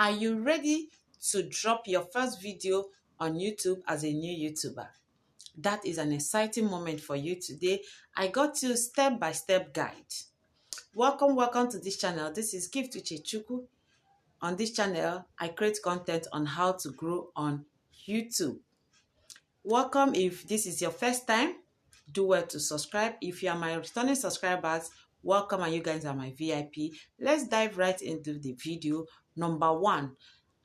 Are you ready to drop your first video on YouTube as a new YouTuber? That is an exciting moment for you today. I got you step-by-step guide. Welcome to this channel. This is Gift Uchechukwu. On this channel, I create content on how to grow on YouTube. Welcome if this is your first time. Do well to subscribe. If you are my returning subscribers, welcome, and you guys are my VIP. Let's dive right into the video. Number one,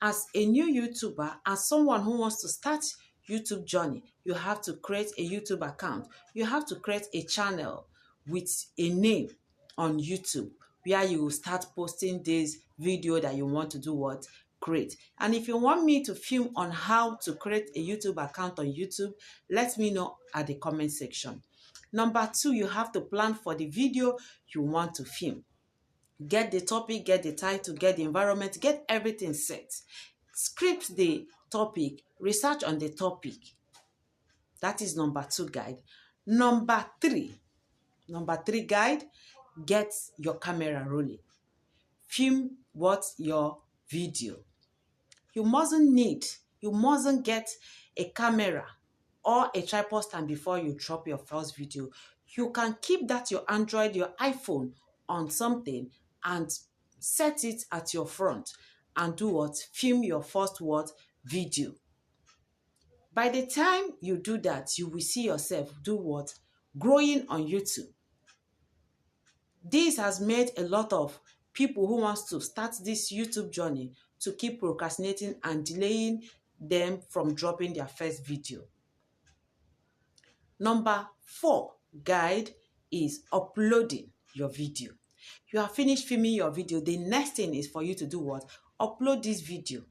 as a new YouTuber, as someone who wants to start YouTube journey, you have to create a YouTube account. You have to create a channel with a name on YouTube where you will start posting this video that you want to do what? Create. And if you want me to film on how to create a YouTube account on YouTube, let me know at the comment section. Number two, you have to plan for the video you want to film. Get the topic, get the title, get the environment, get everything set. Script the topic, research on the topic. That is number two guide. Number three guide, get your camera rolling. Film your video. You mustn't get a camera or a tripod stand before you drop your first video. You can keep that your Android, your iPhone on something and set it at your front and do what? Film your first video. By the time you do that, you will see yourself do what? Growing on YouTube. This has made a lot of people who wants to start this YouTube journey to keep procrastinating and delaying them from dropping their first video. Number four guide is uploading your video. You have finished filming your video. The next thing is for you to do what? Upload this video.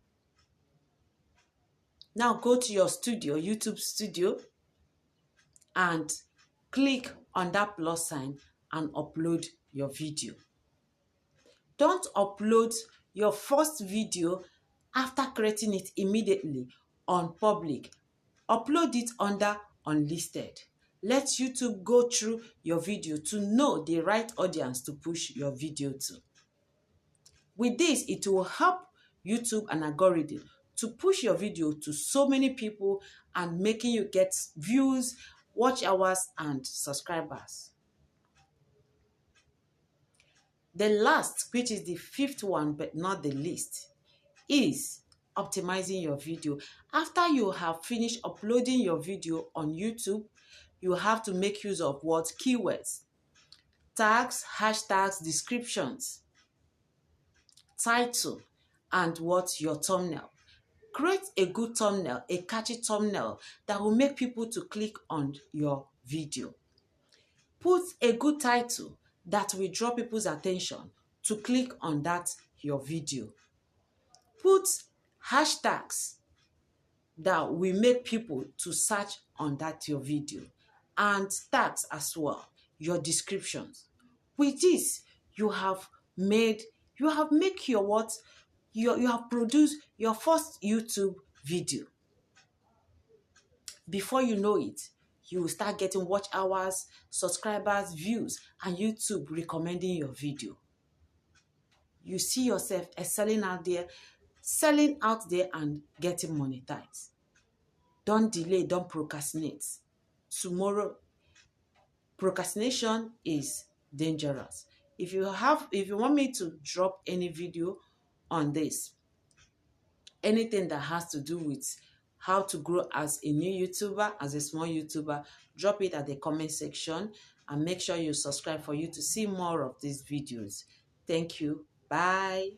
Now go to your studio, YouTube studio, and click on that plus sign and upload your video. Don't upload your first video after creating it immediately on public. Upload it under unlisted. Let YouTube go through your video to know the right audience to push your video to. With this, it will help YouTube and algorithm to push your video to so many people and making you get views, watch hours, and subscribers. The last, which is the fifth one, but not the least, is optimizing your video. After you have finished uploading your video on YouTube, you have to make use of what? Keywords, tags, hashtags, descriptions, title, and what? Your thumbnail. Create a good thumbnail, a catchy thumbnail that will make people to click on your video. Put a good title that will draw people's attention to click on that your video. Put hashtags that will make people to search on that your video, and tags as well, your descriptions. With this, you have made your what? You have produced your first YouTube video. Before you know it, you will start getting watch hours, subscribers, views, and YouTube recommending your video. You see yourself selling out there and getting monetized. Don't delay, don't procrastinate. Tomorrow, procrastination is dangerous. If you want me to drop any video on this, anything that has to do with how to grow as a new YouTuber, as a small YouTuber, drop it at the comment section and make sure you subscribe for you to see more of these videos. Thank you. Bye.